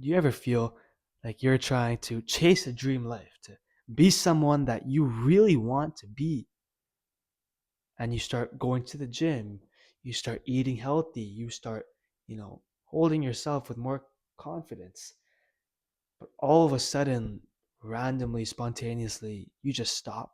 Do you ever feel like you're trying to chase a dream life, to be someone that you really want to be? And you start going to the gym, you start eating healthy, you start, holding yourself with more confidence. But all of a sudden, randomly, spontaneously, you just stop.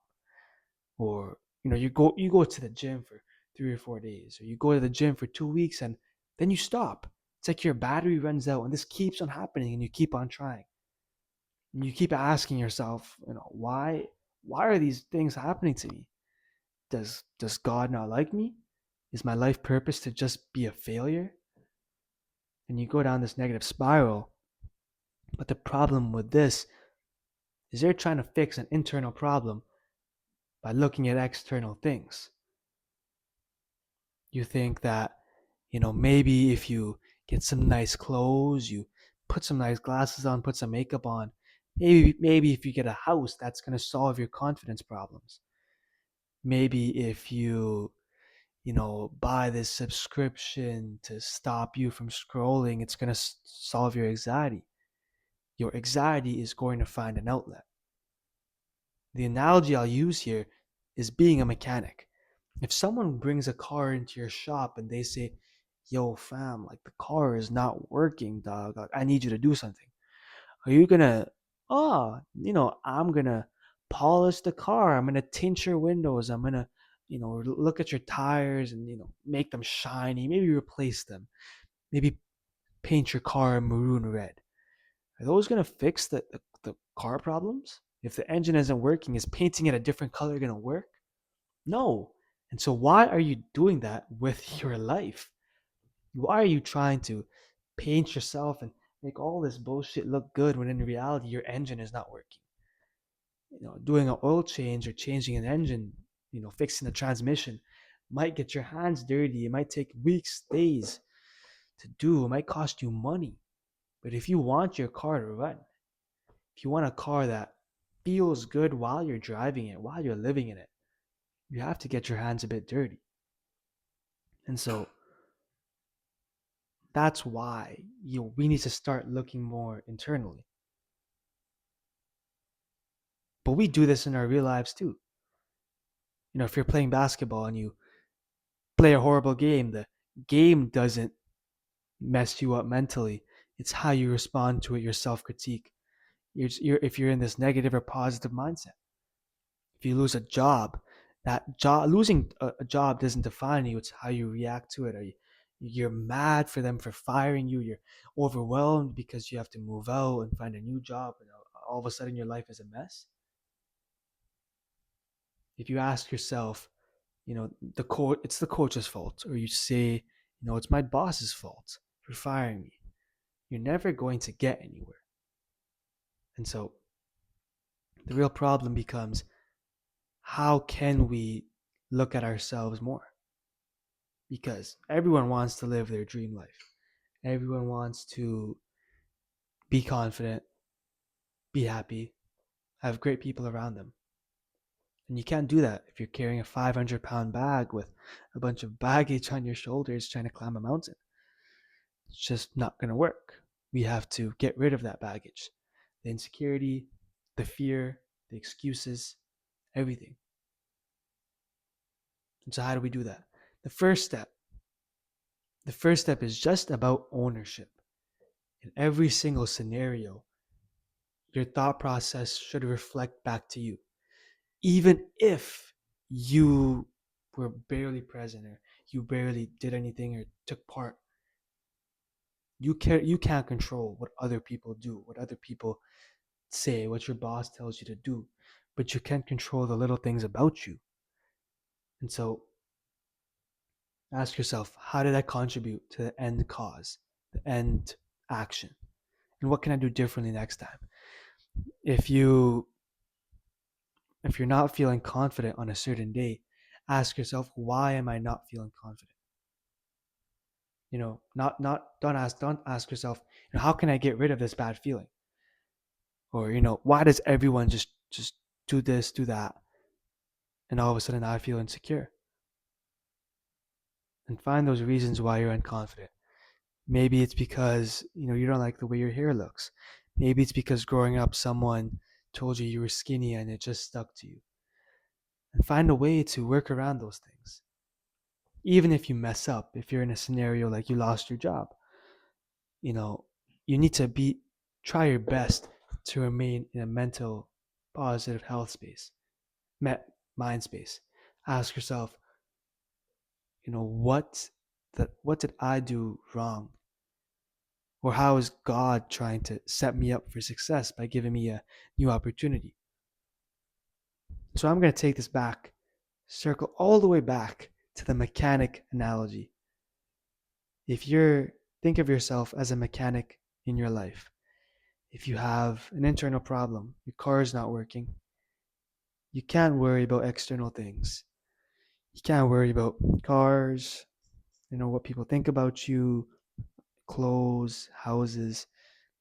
Or, you go to the gym for 3 or 4 days, or you go to the gym for 2 weeks and then you stop. It's like your battery runs out and this keeps on happening and you keep on trying. And you keep asking yourself, why are these things happening to me? Does God not like me? Is my life purpose to just be a failure? And you go down this negative spiral. But the problem with this is they're trying to fix an internal problem by looking at external things. You think that, maybe if you get some nice clothes, you put some nice glasses on, put some makeup on, maybe if you get a house, that's going to solve your confidence problems. Maybe if you buy this subscription to stop you from scrolling, it's going to solve your anxiety. Your anxiety is going to find an outlet. The analogy I'll use here is being a mechanic. If someone brings a car into your shop and they say, "Yo, fam, like the car is not working, dog. Like, I need you to do something." Are you gonna, I'm gonna polish the car. I'm gonna tint your windows. I'm gonna, look at your tires and, make them shiny. Maybe replace them. Maybe paint your car maroon red. Are those gonna fix the car problems? If the engine isn't working, is painting it a different color gonna work? No. And so why are you doing that with your life? Why are you trying to paint yourself and make all this bullshit look good when in reality your engine is not working? Doing an oil change or changing an engine, fixing the transmission might get your hands dirty. It might take weeks, days to do. It might cost you money. But if you want your car to run, if you want a car that feels good while you're driving it, while you're living in it, you have to get your hands a bit dirty. And so that's why we need to start looking more internally. But we do this in our real lives too. If you're playing basketball and you play a horrible game, the game doesn't mess you up mentally. It's how you respond to it, your self critique. If you're in this negative or positive mindset. If you lose a job, losing a job doesn't define you. It's how you react to it. You're mad for them for firing you. You're overwhelmed because you have to move out and find a new job, and all of a sudden your life is a mess. If you ask yourself, it's the coach's fault, or you say, it's my boss's fault for firing me, you're never going to get anywhere. And so the real problem becomes, how can we look at ourselves more? Because everyone wants to live their dream life. Everyone wants to be confident, be happy, have great people around them. And you can't do that if you're carrying a 500-pound bag with a bunch of baggage on your shoulders trying to climb a mountain. It's just not going to work. We have to get rid of that baggage, the insecurity, the fear, the excuses, everything. And so, how do we do that? The first step, the first step is just about ownership. In every single scenario, your thought process should reflect back to you. Even if you were barely present, or you barely did anything or took part, you can't control what other people do, what other people say, what your boss tells you to do, but you can control the little things about you. And so ask yourself, how did I contribute to the end cause, the end action? And what can I do differently next time? If you if you're not feeling confident on a certain day, ask yourself, why am I not feeling confident? Not don't ask yourself, how can I get rid of this bad feeling? Or, why does everyone just do this, do that, and all of a sudden I feel insecure? And find those reasons why you're unconfident. Maybe it's because, you don't like the way your hair looks. Maybe it's because growing up someone told you you were skinny and it just stuck to you. And find a way to work around those things. Even if you mess up, if you're in a scenario like you lost your job, you know, you need to try your best to remain in a mental positive health space, mind space. Ask yourself, what did I do wrong? Or how is God trying to set me up for success by giving me a new opportunity? So I'm going to take this back, circle all the way back to the mechanic analogy. If you're Think of yourself as a mechanic in your life. If you have an internal problem, your car is not working, you can't worry about external things. You can't worry about cars, what people think about you, clothes, houses.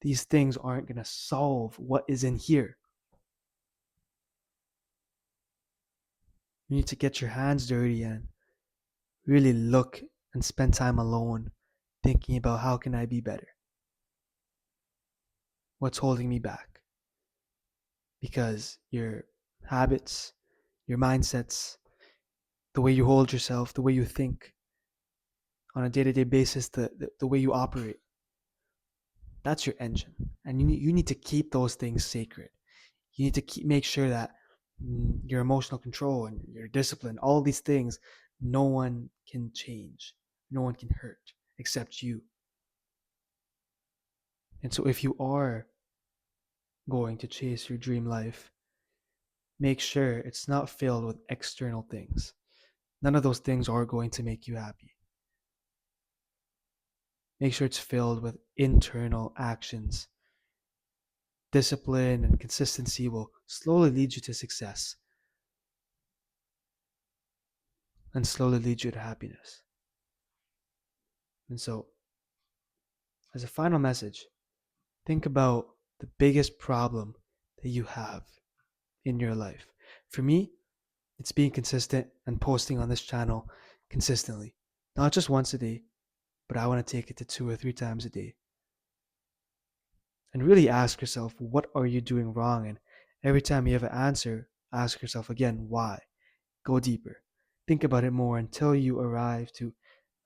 These things aren't going to solve what is in here. You need to get your hands dirty and really look and spend time alone thinking about how can I be better? What's holding me back? Because your habits, your mindsets, the way you hold yourself, the way you think on a day-to-day basis, the way you operate, that's your engine. And you need to keep those things sacred. You need to make sure that your emotional control and your discipline, all these things, no one can change, no one can hurt except you. And so if you are going to chase your dream life, make sure it's not filled with external things. None of those things are going to make you happy. Make sure it's filled with internal actions. Discipline and consistency will slowly lead you to success and slowly lead you to happiness. And so, as a final message, think about the biggest problem that you have in your life. For me, it's being consistent and posting on this channel consistently. Not just once a day, but I want to take it to 2 or 3 times a day. And really ask yourself, what are you doing wrong? And every time you have an answer, ask yourself again, why? Go deeper. Think about it more until you arrive to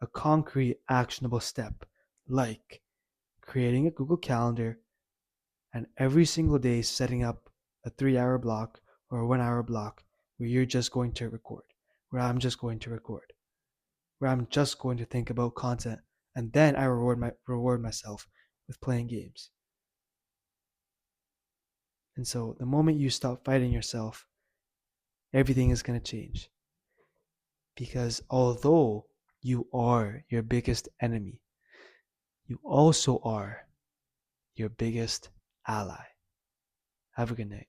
a concrete, actionable step, like creating a Google Calendar and every single day setting up a 3 hour block or a 1 hour block where you're just going to record, where I'm just going to record, where I'm just going to think about content, and then I reward myself with playing games. And so the moment you stop fighting yourself, everything is going to change. Because although you are your biggest enemy, you also are your biggest ally. Have a good night.